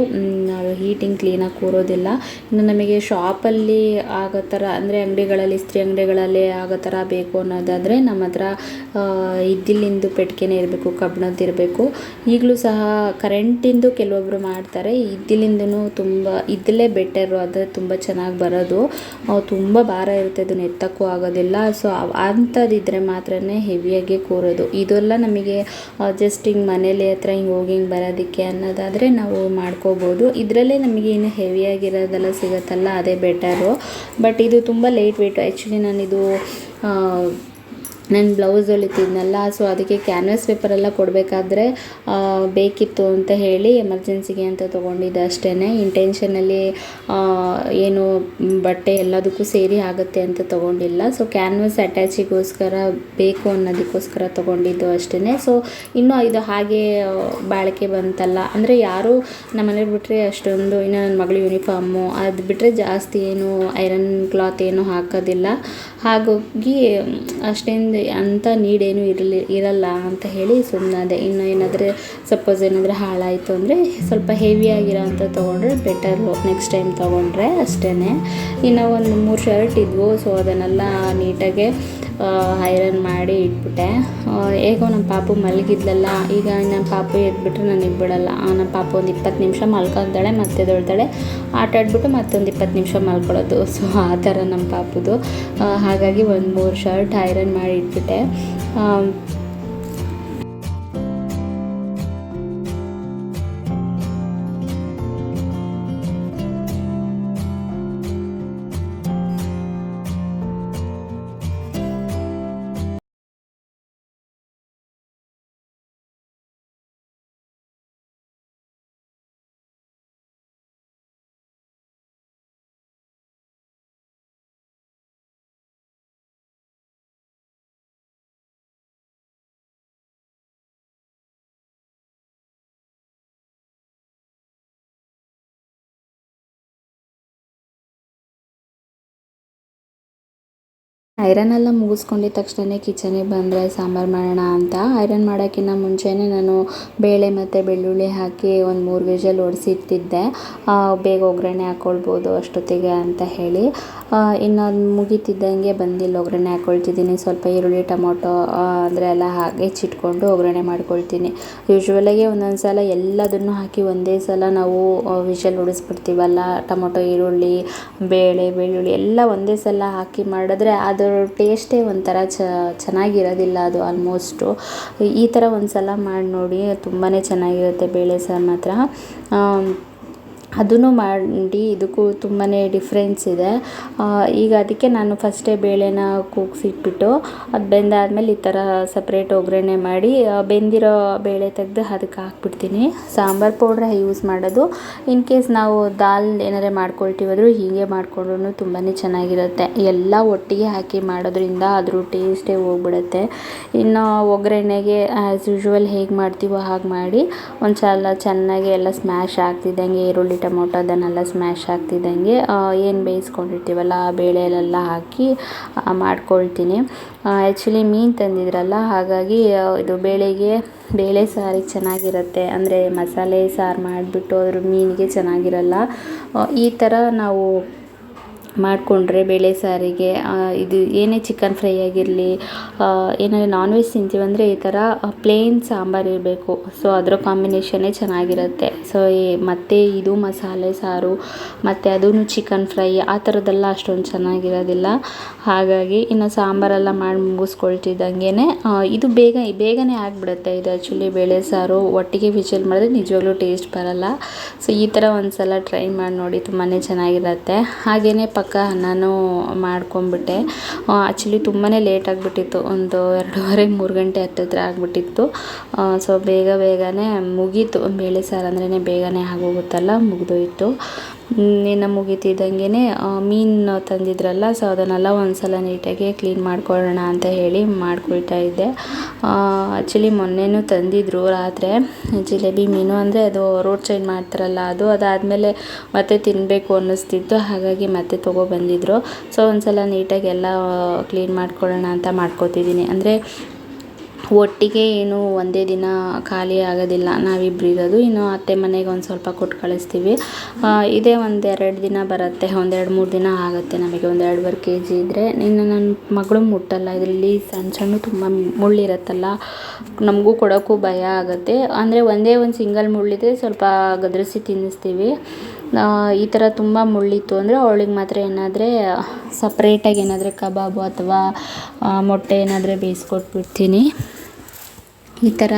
ಅದು ಹೀಟಿಂಗ್ ಕ್ಲೀನಾಗಿ ಕೂರೋದಿಲ್ಲ. ಇನ್ನು ನಮಗೆ ಶಾಪಲ್ಲಿ ಆಗೋ ಥರ, ಅಂದರೆ ಅಂಗಡಿಗಳಲ್ಲಿ, ಇಸ್ತ್ರಿ ಅಂಗಡಿಗಳಲ್ಲಿ ಆಗೋ ಥರ ಬೇಕು ಅನ್ನೋದಾದರೆ ನಮ್ಮ ಹತ್ರ ಇದ್ದಿಲಿಂದು ಪೆಟ್ಟಿಗೆನೇ ಇರಬೇಕು, ಕಬ್ಬಿಣದ್ದು ಇರಬೇಕು. ಈಗಲೂ ಸಹ ಕರೆಂಟಿಂದು ಕೆಲವೊಬ್ಬರು ಮಾಡ್ತಾರೆ, ಇದ್ದಿಲಿಂದೂ ತುಂಬ, ಇದ್ದಲೇ ಬೆಟರು, ಅದು ತುಂಬ ಚೆನ್ನಾಗಿ ಬರೋದು. ತುಂಬ ಭಾರ ಇರುತ್ತೆ, ಅದನ್ನು ಎತ್ತಕ್ಕೂ ಆಗೋದಿಲ್ಲ. ಸೊ ಅಂಥದ್ದಿದ್ರೆ ಮಾತ್ರ ಹೆವಿಯಾಗಿ ಕೂರೋದು. ಇದೆಲ್ಲ ನಮಗೆ ಜಸ್ಟ್ ಹಿಂಗೆ ಮನೇಲಿ ಹತ್ರ ಹಿಂಗೆ ಹೋಗಿ ಹಿಂಗೆ ಬರೋದಕ್ಕೆ ಅನ್ನೋದಾದರೆ ನಾವು ಮಾಡ್ಕೋಬೋದು. ಇದರಲ್ಲೇ ನಮಗೆ ಇನ್ನು ಹೆವಿಯಾಗಿರೋದೆಲ್ಲ ಸಿಗುತ್ತಲ್ಲ, ಅದೇ ಬೆಟರು. ಬಟ್ ಇದು ತುಂಬ ಲೈಟ್ ವೆಯ್ಟು. ಆ್ಯಕ್ಚುಲಿ ನಾನಿದು ನಾನು ಬ್ಲೌಸ್ ಹೊಲಿತಿದ್ನಲ್ಲ, ಸೊ ಅದಕ್ಕೆ ಕ್ಯಾನ್ವಾಸ್ ಪೇಪರೆಲ್ಲ ಕೊಡಬೇಕಾದ್ರೆ ಬೇಕಿತ್ತು ಅಂತ ಹೇಳಿ ಎಮರ್ಜೆನ್ಸಿಗೆ ಅಂತ ತೊಗೊಂಡಿದ್ದೆ ಅಷ್ಟೇ. ಇಂಟೆನ್ಷನಲ್ಲಿ ಏನು ಬಟ್ಟೆ ಎಲ್ಲದಕ್ಕೂ ಸೇರಿ ಆಗುತ್ತೆ ಅಂತ ತೊಗೊಂಡಿಲ್ಲ. ಸೊ ಕ್ಯಾನ್ವಾಸ್ ಅಟ್ಯಾಚಿಗೋಸ್ಕರ ಬೇಕು ಅನ್ನೋದಕ್ಕೋಸ್ಕರ ತೊಗೊಂಡಿದ್ದು ಅಷ್ಟೇ. ಸೊ ಇನ್ನೂ ಇದು ಹಾಗೆ ಬಾಳಿಕೆ ಬಂತಲ್ಲ, ಅಂದರೆ ಯಾರು ನಮ್ಮ ಮನೇಲಿ ಬಿಟ್ಟರೆ ಅಷ್ಟೊಂದು, ಇನ್ನು ನನ್ನ ಮಗಳು ಯೂನಿಫಾರ್ಮು ಅದು ಬಿಟ್ಟರೆ ಜಾಸ್ತಿ ಏನು ಐರನ್ ಕ್ಲಾತ್ ಏನು ಹಾಕೋದಿಲ್ಲ. ಹಾಗಾಗಿ ಅಷ್ಟೇನು ಅಂಥ ನೀಡೇನು ಇರಲ್ಲ ಅಂತ ಹೇಳಿ ಸುಮ್ಮನಾದೆ. ಇನ್ನು ಏನಾದರೆ ಸಪೋಸ್ ಏನಾದರೆ ಹಾಳಾಯಿತು ಅಂದರೆ ಸ್ವಲ್ಪ ಹೆವಿಯಾಗಿರೋ ಅಂಥ ತೊಗೊಂಡ್ರೆ ಬೆಟರು, ನೆಕ್ಸ್ಟ್ ಟೈಮ್ ತೊಗೊಂಡ್ರೆ ಅಷ್ಟೇ. ಇನ್ನು ಒಂದು 3 ಶರ್ಟ್ ಇದ್ವು, ಸೊ ಅದನ್ನೆಲ್ಲ ನೀಟಾಗೆ ಐರನ್ ಮಾಡಿ ಇಟ್ಬಿಟ್ಟೆ. ಹೇಗೋ ನಮ್ಮ ಪಾಪು ಮಲಗಿದ್ಲಲ್ಲ, ಈಗ ನಮ್ಮ ಪಾಪು ಎದ್ಬಿಟ್ರೆ ನನಗೆ ಬಿಡಲ್ಲ. ನಮ್ಮ ಪಾಪು ಒಂದು 20 ನಿಮಿಷ ಮಲ್ಕೊತಾಳೆ, ಮತ್ತೆ ಎದ್ದೇಳ್ತಾಳೆ, ಆಟ ಆಡ್ಬಿಟ್ಟು ಮತ್ತೊಂದು 20 ನಿಮಿಷ ಮಲ್ಕೊಳ್ಳೋದು. ಸೊ ಆ ಥರ ನಮ್ಮ ಪಾಪುದು. ಹಾಗಾಗಿ ಒಂದು 3 ಶರ್ಟ್ ಐರನ್ ಮಾಡಿ ಇಟ್ಬಿಟ್ಟೆ. ಐರನ್ ಎಲ್ಲ ಮುಗಿಸ್ಕೊಂಡಿದ್ದ ತಕ್ಷಣ ಕಿಚನಿಗೆ ಬಂದರೆ ಸಾಂಬಾರು ಮಾಡೋಣ ಅಂತ. ಐರನ್ ಮಾಡೋಕ್ಕಿಂತ ಮುಂಚೆನೇ ನಾನು ಬೇಳೆ ಮತ್ತು ಬೆಳ್ಳುಳ್ಳಿ ಹಾಕಿ ಒಂದು 3 ವಿಷಲ್ ಹೊಡೆಸಿಟ್ಟಿದ್ದೆ, ಬೇಗ ಒಗ್ಗರಣೆ ಹಾಕ್ಕೊಳ್ಬೋದು ಅಷ್ಟೊತ್ತಿಗೆ ಅಂತ ಹೇಳಿ. ಇನ್ನು ಅದು ಮುಗಿತಿದ್ದಂಗೆ ಬಂದಿಲ್ಲ ಒಗ್ಗರಣೆ ಹಾಕ್ಕೊಳ್ತಿದ್ದೀನಿ. ಸ್ವಲ್ಪ ಈರುಳ್ಳಿ ಟೊಮೊಟೊ ಅಂದರೆ ಎಲ್ಲ ಹಾಕಿ ಹೆಚ್ಚಿಟ್ಕೊಂಡು ಒಗ್ಗರಣೆ ಮಾಡ್ಕೊಳ್ತೀನಿ. ಯೂಶ್ವಲಾಗಿ ಒಂದೊಂದು ಸಲ ಎಲ್ಲದನ್ನು ಹಾಕಿ ಒಂದೇ ಸಲ ನಾವು ವಿಷಲ್ ಹೊಡಿಸ್ಬಿಡ್ತೀವಲ್ಲ, ಟೊಮೊಟೊ ಈರುಳ್ಳಿ ಬೇಳೆ ಬೆಳ್ಳುಳ್ಳಿ ಎಲ್ಲ ಒಂದೇ ಸಲ ಹಾಕಿ ಮಾಡಿದ್ರೆ ಅದು ಟೇಸ್ಟೇ ಒಂಥರ ಚೆನ್ನಾಗಿರೋದಿಲ್ಲ. ಅದು ಆಲ್ಮೋಸ್ಟು ಈ ಥರ ಒಂದು ಸಲ ಮಾಡಿ ನೋಡಿ, ತುಂಬಾ ಚೆನ್ನಾಗಿರುತ್ತೆ ಬೇಳೆ ಸಾರು ಮಾತ್ರ. ಅದನ್ನು ಮಾಡಿ ಇದಕ್ಕೂ ತುಂಬಾ ಡಿಫ್ರೆನ್ಸ್ ಇದೆ. ಈಗ ಅದಕ್ಕೆ ನಾನು ಫಸ್ಟೇ ಬೇಳೆನ ಕೂಗಿಸಿಟ್ಬಿಟ್ಟು ಅದು ಬೆಂದಾದ್ಮೇಲೆ ಈ ಥರ ಸಪ್ರೇಟ್ ಒಗ್ಗರಣೆ ಮಾಡಿ ಬೆಂದಿರೋ ಬೇಳೆ ತೆಗೆದು ಅದಕ್ಕೆ ಹಾಕ್ಬಿಡ್ತೀನಿ. ಸಾಂಬಾರು ಪೌಡ್ರ್ ಯೂಸ್ ಮಾಡೋದು. ಇನ್ ಕೇಸ್ ನಾವು ದಾಲ್ ಏನಾರೇ ಮಾಡ್ಕೊಳ್ತೀವಾದರೂ ಹೀಗೆ ಮಾಡಿಕೊಂಡ್ರೂ ತುಂಬಾ ಚೆನ್ನಾಗಿರುತ್ತೆ. ಎಲ್ಲ ಒಟ್ಟಿಗೆ ಹಾಕಿ ಮಾಡೋದ್ರಿಂದ ಅದ್ರ ಟೇಸ್ಟೇ ಹೋಗ್ಬಿಡುತ್ತೆ. ಇನ್ನು ಒಗ್ಗರಣೆಗೆ ಆ್ಯಸ್ ಯೂಶ್ವಲ್ ಹೇಗೆ ಮಾಡ್ತೀವೋ ಹಾಗೆ ಮಾಡಿ ಒಂದು ಸಲ ಚೆನ್ನಾಗಿ ಎಲ್ಲ ಸ್ಮ್ಯಾಶ್ ಆಗ್ತಿದ್ದಂಗೆ ಈರುಳ್ಳಿ ಟೊಮೊಟೊ ಅದನ್ನೆಲ್ಲ ಸ್ಮ್ಯಾಶ್ ಆಗ್ತಿದ್ದಂಗೆ ಏನು ಬೇಯಿಸ್ಕೊಂಡಿರ್ತೀವಲ್ಲ ಆ ಬೇಳೆಲೆಲ್ಲ ಹಾಕಿ ಮಾಡ್ಕೊಳ್ತೀನಿ. ಆ್ಯಕ್ಚುಲಿ ಮೀನು ತಂದಿದ್ರಲ್ಲ, ಹಾಗಾಗಿ ಇದು ಬೇಳೆ ಸಾರಿಗೆ ಚೆನ್ನಾಗಿರುತ್ತೆ. ಅಂದರೆ ಮಸಾಲೆ ಸಾರು ಮಾಡಿಬಿಟ್ಟು ಅದ್ರ ಮೀನಿಗೆ ಚೆನ್ನಾಗಿರಲ್ಲ. ಈ ಥರ ನಾವು ಮಾಡಿಕೊಂಡ್ರೆ ಬೇಳೆ ಸಾರಿಗೆ ಇದು ಏನೇ ಚಿಕನ್ ಫ್ರೈ ಆಗಿರಲಿ, ಏನಾದರೂ ನಾನ್ ವೆಜ್ ತಿಂತೀವಂದರೆ ಈ ಥರ ಪ್ಲೇನ್ ಸಾಂಬಾರು ಇರಬೇಕು. ಸೊ ಅದರ ಕಾಂಬಿನೇಷನ್ನೇ ಚೆನ್ನಾಗಿರುತ್ತೆ. ಸೊ ಮತ್ತು ಇದು ಮಸಾಲೆ ಸಾರು ಮತ್ತು ಅದೂ ಚಿಕನ್ ಫ್ರೈ ಆ ಥರದ್ದೆಲ್ಲ ಅಷ್ಟೊಂದು ಚೆನ್ನಾಗಿರೋದಿಲ್ಲ. ಹಾಗಾಗಿ ಇನ್ನು ಸಾಂಬಾರೆಲ್ಲ ಮಾಡಿ ಮುಗಿಸ್ಕೊಳ್ತಿದ್ದಂಗೆ ಇದು ಬೇಗನೆ ಆಗಿಬಿಡುತ್ತೆ. ಇದು ಆ್ಯಕ್ಚುಲಿ ಬೇಳೆ ಸಾರು ಒಟ್ಟಿಗೆ ವಿಷಲ್ ಮಾಡಿದ್ರೆ ನಿಜವಾಗ್ಲೂ ಟೇಸ್ಟ್ ಬರೋಲ್ಲ. ಸೊ ಈ ಥರ ಒಂದು ಸಲ ಟ್ರೈ ಮಾಡಿ ನೋಡಿ, ತುಂಬಾ ಚೆನ್ನಾಗಿರುತ್ತೆ. ಹಾಗೆಯೇ ಪಕ್ಕ ನಾನು ಮಾಡ್ಕೊಂಬಿಟ್ಟೆ. ಆ್ಯಕ್ಚುಲಿ ತುಂಬಾ ಲೇಟ್ ಆಗಿಬಿಟ್ಟಿತ್ತು, ಒಂದು 2:30-3 ಗಂಟೆ ಹತ್ತಿರ ಆಗಿಬಿಟ್ಟಿತ್ತು. ಸೊ ಬೇಗನೆ ಮುಗೀತು. ಬೇಳೆ ಸಾರು ಅಂದ್ರೇ ಬೇಗನೆ ಆಗೋಗುತ್ತಲ್ಲ, ಮುಗಿದೋಯ್ತು. ಇನ್ನು ಮುಗಿತಿದ್ದಂಗೆ ಮೀನು ತಂದಿದ್ರಲ್ಲ, ಸೊ ಅದನ್ನೆಲ್ಲ ಒಂದು ಸಲ ನೀಟಾಗಿ ಕ್ಲೀನ್ ಮಾಡ್ಕೊಳ್ಳೋಣ ಅಂತ ಹೇಳಿ ಮಾಡ್ಕೊಳ್ತಾ ಇದ್ದೆ. ಆ್ಯಕ್ಚುಲಿ ಮೊನ್ನೆನೂ ತಂದಿದ್ದರು ರಾತ್ರಿ ಜಿಲೇಬಿ ಮೀನು. ಅಂದರೆ ಅದು ರೋಡ್ ಸೈಡ್ ಮಾಡ್ತಾರಲ್ಲ ಅದು. ಅದಾದಮೇಲೆ ಮತ್ತೆ ತಿನ್ನಬೇಕು ಅನ್ನಿಸ್ತಿತ್ತು, ಹಾಗಾಗಿ ಮತ್ತೆ ತೊಗೊಬಂದಿದ್ರು. ಸೊ ಒಂದು ಸಲ ನೀಟಾಗಿ ಎಲ್ಲ ಕ್ಲೀನ್ ಮಾಡ್ಕೊಳ್ಳೋಣ ಅಂತ ಮಾಡ್ಕೊತಿದ್ದೀನಿ. ಅಂದರೆ ಒಟ್ಟಿಗೆ ಏನು ಒಂದೇ ದಿನ ಖಾಲಿ ಆಗೋದಿಲ್ಲ, ನಾವಿಬ್ಬರು ಇರೋದು. ಇನ್ನು ಅತ್ತೆ ಮನೆಗೆ ಒಂದು ಸ್ವಲ್ಪ ಕೊಟ್ಟು ಕಳಿಸ್ತೀವಿ. ಇದೇ 1-2 ದಿನ ಬರುತ್ತೆ, 1-2-3 ದಿನ ಆಗುತ್ತೆ ನಮಗೆ. 1-2.5 kg ಇದ್ದರೆ. ಇನ್ನು ನನ್ನ ಮಗಳು ಮುಟ್ಟಲ್ಲ, ಇದರಲ್ಲಿ ಸಣ್ಣ ತುಂಬ ಮುಳ್ಳಿರುತ್ತಲ್ಲ, ನಮಗೂ ಕೊಡೋಕ್ಕೂ ಭಯ ಆಗುತ್ತೆ. ಅಂದರೆ ಒಂದೇ ಒಂದು ಸಿಂಗಲ್ ಮುಳ್ಳಿದ್ರೆ ಸ್ವಲ್ಪ ಗದರಿಸಿ ತಿನ್ನಿಸ್ತೀವಿ. ಈ ಥರ ತುಂಬ ಮುಳ್ಳಿತ್ತು ಅಂದರೆ ಅವಳಿಗೆ ಮಾತ್ರ ಏನಾದರೆ ಸಪ್ರೇಟಾಗಿ ಏನಾದರೆ ಕಬಾಬು ಅಥವಾ ಮೊಟ್ಟೆ ಏನಾದರೆ ಬೇಯಿಸ್ಕೊಟ್ಬಿಡ್ತೀನಿ. ಈ ಥರ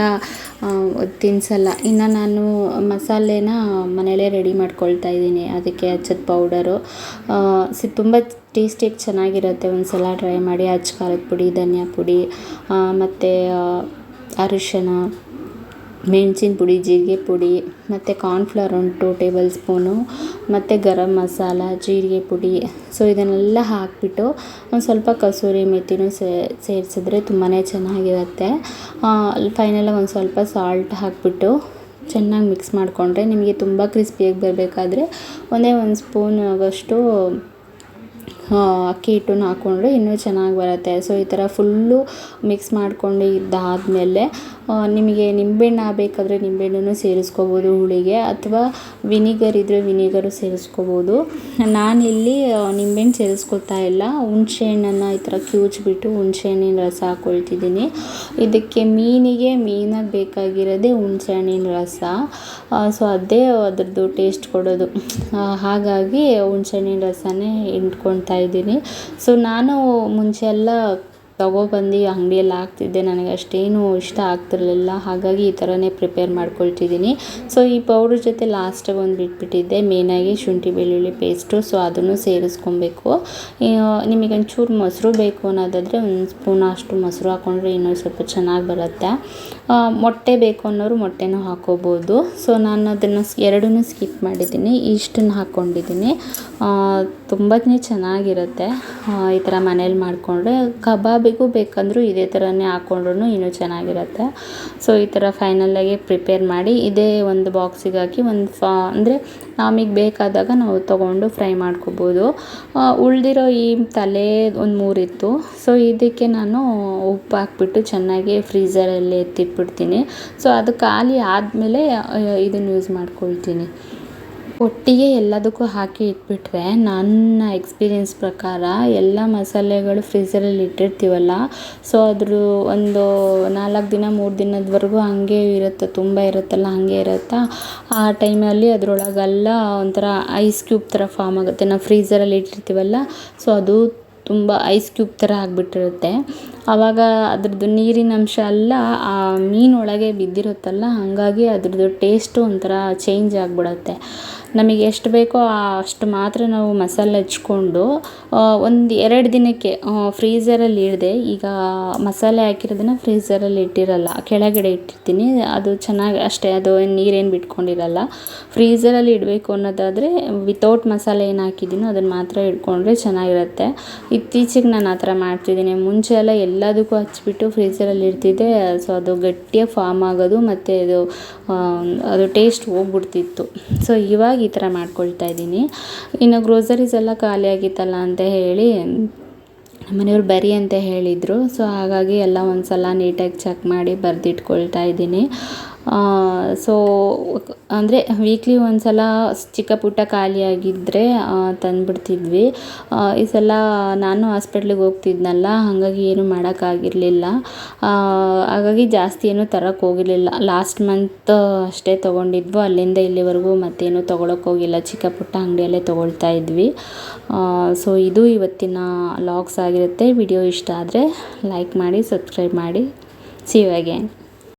ತಿನ್ನಿಸಲ್ಲ. ಇನ್ನು ನಾನು ಮಸಾಲೆನ ಮನೇಲೇ ರೆಡಿ ಮಾಡ್ಕೊಳ್ತಾ ಇದ್ದೀನಿ. ಅದಕ್ಕೆ ಹಚ್ಚದ ಪೌಡರು ತುಂಬ ಟೇಸ್ಟಿಯಾಗಿ ಚೆನ್ನಾಗಿರುತ್ತೆ. ಒಂದು ಸಲ ಟ್ರೈ ಮಾಡಿ. ಅಚ್ಚ ಖಾರದ ಪುಡಿ, ಧನಿಯಾ ಪುಡಿ ಮತ್ತು ಅರಿಶಿಣ, ಮೆಣಸಿನ ಪುಡಿ, ಜೀರಿಗೆ ಪುಡಿ ಮತ್ತು ಕಾರ್ನ್ಫ್ಲವರ್ ಒಂದು 2 ಟೇಬಲ್ ಸ್ಪೂನು ಮತ್ತು ಗರಂ ಮಸಾಲ, ಜೀರಿಗೆ ಪುಡಿ. ಸೊ ಇದನ್ನೆಲ್ಲ ಹಾಕಿಬಿಟ್ಟು ಒಂದು ಸ್ವಲ್ಪ ಕಸೂರಿ ಮೆಥಿನೂ ಸೇರಿಸಿದ್ರೆ ತುಂಬಾ ಚೆನ್ನಾಗಿರುತ್ತೆ. ಫೈನಲಾಗಿ ಒಂದು ಸ್ವಲ್ಪ ಸಾಲ್ಟ್ ಹಾಕಿಬಿಟ್ಟು ಚೆನ್ನಾಗಿ ಮಿಕ್ಸ್ ಮಾಡಿಕೊಂಡ್ರೆ, ನಿಮಗೆ ತುಂಬ ಕ್ರಿಸ್ಪಿಯಾಗಿ ಬರಬೇಕಾದ್ರೆ ಒಂದೇ 1 ಸ್ಪೂನ್ ಆಗೋಷ್ಟು ಅಕ್ಕಿ ಹಿಟ್ಟನ್ನು ಹಾಕ್ಕೊಂಡ್ರೆ ಇನ್ನೂ ಚೆನ್ನಾಗಿ ಬರುತ್ತೆ. ಸೊ ಈ ಥರ ಫುಲ್ಲು ಮಿಕ್ಸ್ ಮಾಡಿಕೊಂಡು ಇದ್ದಾದಮೇಲೆ ನಿಮಗೆ ನಿಂಬೆಹಣ್ಣು ಬೇಕಾದರೆ ನಿಂಬೆಹಣ್ಣನ್ನು ಸೇರಿಸ್ಕೋಬೋದು ಹುಳಿಗೆ, ಅಥವಾ ವಿನಿಗರ್ ಇದ್ದರೆ ವಿನಿಗರು ಸೇರಿಸ್ಕೋಬೋದು. ನಾನಿಲ್ಲಿ ನಿಂಬೆಹಣ್ಣು ಸೇರಿಸ್ಕೊತಾ ಇಲ್ಲ. ಹುಣಸೆಹಣ್ಣನ್ನು ಈ ಥರ ಕಿವುಚ್ಬಿಟ್ಟು ಹುಣಸೆಹಣ್ಣಿನ ರಸ ಹಾಕ್ಕೊಳ್ತಿದ್ದೀನಿ. ಇದಕ್ಕೆ ಮೀನಿಗೆ ಮೇಯ್ನಾಗಿ ಬೇಕಾಗಿರೋದೇ ಹುಣಸೆಹಣ್ಣಿನ ರಸ. ಸೊ ಅದೇ ಅದರದ್ದು ಟೇಸ್ಟ್ ಕೊಡೋದು. ಹಾಗಾಗಿ ಹುಣಸೆಹಣ್ಣಿನ ರಸನೇ ಹಿಂಡ್ಕೊಳ್ತಾ ಇದ್ದೀನಿ. ಸೊ ನಾನು ಮುಂಚೆ ಎಲ್ಲ ತೊಗೊಬಂದು ಅಂಗಡಿಯಲ್ಲಿ ಹಾಕ್ತಿದ್ದೆ, ನನಗೆ ಅಷ್ಟೇನು ಇಷ್ಟ ಆಗ್ತಿರಲಿಲ್ಲ. ಹಾಗಾಗಿ ಈ ಥರನೇ ಪ್ರಿಪೇರ್ ಮಾಡ್ಕೊಳ್ತಿದ್ದೀನಿ. ಸೊ ಈ ಪೌಡ್ರ್ ಜೊತೆ ಲಾಸ್ಟಾಗಿ ಒಂದು ಬಿಟ್ಬಿಟ್ಟಿದ್ದೆ, ಮೇಯ್ನಾಗಿ ಶುಂಠಿ ಬೆಳ್ಳುಳ್ಳಿ ಪೇಸ್ಟು. ಸೊ ಅದನ್ನು ಸೇರಿಸ್ಕೊಬೇಕು. ನಿಮಗೆ ಒಂಚೂರು ಮೊಸರು ಬೇಕು ಅನ್ನೋದಾದರೆ 1 ಸ್ಪೂನ್ ಅಷ್ಟು ಮೊಸರು ಹಾಕ್ಕೊಂಡ್ರೆ ಇನ್ನೂ ಸ್ವಲ್ಪ ಚೆನ್ನಾಗಿ ಬರುತ್ತೆ. ಮೊಟ್ಟೆ ಬೇಕು ಅನ್ನೋರು ಮೊಟ್ಟೆನೂ ಹಾಕೋಬೋದು. ಸೊ ನಾನು ಅದನ್ನು ಎರಡನ್ನೂ ಸ್ಕಿಪ್ ಮಾಡಿದ್ದೀನಿ, ಇಷ್ಟನ್ನು ಹಾಕ್ಕೊಂಡಿದ್ದೀನಿ. ತುಂಬಾ ಚೆನ್ನಾಗಿರುತ್ತೆ ಈ ಥರ ಮನೇಲಿ ಮಾಡಿಕೊಂಡ್ರೆ. ಕಬಾಬಿಗೂ ಬೇಕಂದ್ರೂ ಇದೇ ಥರನೇ ಹಾಕ್ಕೊಂಡ್ರೂ ಇನ್ನೂ ಚೆನ್ನಾಗಿರುತ್ತೆ. ಸೊ ಈ ಥರ ಫೈನಲಾಗಿ ಪ್ರಿಪೇರ್ ಮಾಡಿ ಇದೇ ಒಂದು ಬಾಕ್ಸಿಗೆ ಹಾಕಿ ಅಂದರೆ ನಮಗೆ ಬೇಕಾದಾಗ ನಾವು ತೊಗೊಂಡು ಫ್ರೈ ಮಾಡ್ಕೋಬೋದು. ಉಳಿದಿರೋ ಈ ತಲೆ ಒಂದು 3 ಇತ್ತು. ಸೊ ಇದಕ್ಕೆ ನಾನು ಉಪ್ಪು ಹಾಕ್ಬಿಟ್ಟು ಚೆನ್ನಾಗಿ ಫ್ರೀಝರಲ್ಲಿ ಎತ್ತಿಟ್ಬಿಡ್ತೀನಿ. ಸೊ ಅದು ಖಾಲಿ ಆದಮೇಲೆ ಇದನ್ನು ಯೂಸ್ ಮಾಡ್ಕೊಳ್ತೀನಿ. ಒಟ್ಟಿಗೆ ಎಲ್ಲದಕ್ಕೂ ಹಾಕಿ ಇಟ್ಬಿಟ್ರೆ ನನ್ನ ಎಕ್ಸ್ಪೀರಿಯೆನ್ಸ್ ಪ್ರಕಾರ ಎಲ್ಲ ಮಸಾಲೆಗಳು ಫ್ರೀಝರಲ್ಲಿ ಇಟ್ಟಿರ್ತೀವಲ್ಲ, ಸೊ ಅದ್ರ ಒಂದು 4 ದಿನ 3 ದಿನದವರೆಗೂ ಹಾಗೆ ಇರುತ್ತೆ, ತುಂಬ ಇರುತ್ತಲ್ಲ ಹಾಗೆ ಇರುತ್ತಾ. ಆ ಟೈಮಲ್ಲಿ ಅದರೊಳಗೆಲ್ಲ ಒಂಥರ ಐಸ್ ಕ್ಯೂಬ್ ಥರ ಫಾರ್ಮ್ ಆಗುತ್ತೆ. ನಾವು ಫ್ರೀಝರಲ್ಲಿ ಇಟ್ಟಿರ್ತೀವಲ್ಲ, ಸೊ ಅದು ತುಂಬ ಐಸ್ ಕ್ಯೂಬ್ ಥರ ಆಗಿಬಿಟ್ಟಿರುತ್ತೆ. ಆವಾಗ ಅದ್ರದ್ದು ನೀರಿನ ಅಂಶ ಎಲ್ಲ ಆ ಮೀನೊಳಗೆ ಬಿದ್ದಿರುತ್ತಲ್ಲ, ಹಾಗಾಗಿ ಅದ್ರದ್ದು ಟೇಸ್ಟು ಒಂಥರ ಚೇಂಜ್ ಆಗಿಬಿಡತ್ತೆ. ನಮಗೆ ಎಷ್ಟು ಬೇಕೋ ಅಷ್ಟು ಮಾತ್ರ ನಾವು ಮಸಾಲೆ ಹಚ್ಕೊಂಡು 1-2 ದಿನಕ್ಕೆ ಫ್ರೀಝರಲ್ಲಿ ಇಡದೆ, ಈಗ ಮಸಾಲೆ ಹಾಕಿರೋದನ್ನು ಫ್ರೀಝರಲ್ಲಿ ಇಟ್ಟಿರಲ್ಲ, ಕೆಳಗಡೆ ಇಟ್ಟಿರ್ತೀನಿ. ಅದು ಚೆನ್ನಾಗಿ ಅಷ್ಟೇ, ಅದು ನೀರೇನು ಬಿಟ್ಕೊಂಡಿರಲ್ಲ. ಫ್ರೀಝರಲ್ಲಿ ಇಡಬೇಕು ಅನ್ನೋದಾದರೆ ವಿತೌಟ್ ಮಸಾಲೆ ಏನು ಹಾಕಿದ್ದೀನೋ ಅದನ್ನು ಮಾತ್ರ ಇಟ್ಕೊಂಡ್ರೆ ಚೆನ್ನಾಗಿರುತ್ತೆ. ಇತ್ತೀಚೆಗೆ ನಾನು ಆ ಥರ ಮಾಡ್ತಿದ್ದೀನಿ. ಮುಂಚೆ ಎಲ್ಲ ಎಲ್ಲದಕ್ಕೂ ಹಚ್ಬಿಟ್ಟು ಫ್ರೀಝರಲ್ಲಿ ಇಡ್ತಿದ್ದೆ. ಸೊ ಅದು ಗಟ್ಟಿಯಾಗಿ ಫಾರ್ಮ್ ಆಗೋದು ಮತ್ತು ಅದು ಟೇಸ್ಟ್ ಹೋಗ್ಬಿಡ್ತಿತ್ತು. ಸೊ ಇವಾಗ ಈ ಥರ ಮಾಡ್ಕೊಳ್ತಾ ಇದ್ದೀನಿ. ಇನ್ನು ಗ್ರೋಸರೀಸ್ ಎಲ್ಲ ಖಾಲಿ ಆಗಿತ್ತಲ್ಲ ಅಂತ ಹೇಳಿ ಮನೆಯವ್ರು ಬರಿ ಅಂತ ಹೇಳಿದರು. ಸೊ ಹಾಗಾಗಿ ಎಲ್ಲ ಒಂದು ಸಲ ನೀಟಾಗಿ ಚೆಕ್ ಮಾಡಿ ಬರೆದಿಟ್ಕೊಳ್ತಾ ಇದ್ದೀನಿ. ಸೊ ಅಂದರೆ ವೀಕ್ಲಿ ಒಂದು ಸಲ ಚಿಕ್ಕ ಪುಟ್ಟ ಖಾಲಿಯಾಗಿದ್ದರೆ ತಂದುಬಿಡ್ತಿದ್ವಿ. ಈ ಸಲ ನಾನು ಹಾಸ್ಪಿಟ್ಲಿಗೆ ಹೋಗ್ತಿದ್ನಲ್ಲ, ಹಾಗಾಗಿ ಏನು ಮಾಡೋಕ್ಕಾಗಿರಲಿಲ್ಲ. ಹಾಗಾಗಿ ಜಾಸ್ತಿ ಏನೂ ತರೋಕ್ಕೆ ಹೋಗಿರಲಿಲ್ಲ. ಲಾಸ್ಟ್ ಮಂತ್ ಅಷ್ಟೇ ತೊಗೊಂಡಿದ್ವು. ಅಲ್ಲಿಂದ ಇಲ್ಲಿವರೆಗೂ ಮತ್ತೇನು ತೊಗೊಳಕ್ಕೆ ಹೋಗಿಲ್ಲ, ಚಿಕ್ಕ ಪುಟ್ಟ ಅಂಗಡಿಯಲ್ಲೇ ತೊಗೊಳ್ತಾ ಇದ್ವಿ. ಸೊ ಇದು ಇವತ್ತಿನ ಲಾಗ್ಸ್ ಆಗಿರುತ್ತೆ. ವಿಡಿಯೋ ಇಷ್ಟ ಆದರೆ ಲೈಕ್ ಮಾಡಿ, ಸಬ್ಸ್ಕ್ರೈಬ್ ಮಾಡಿ. See you again.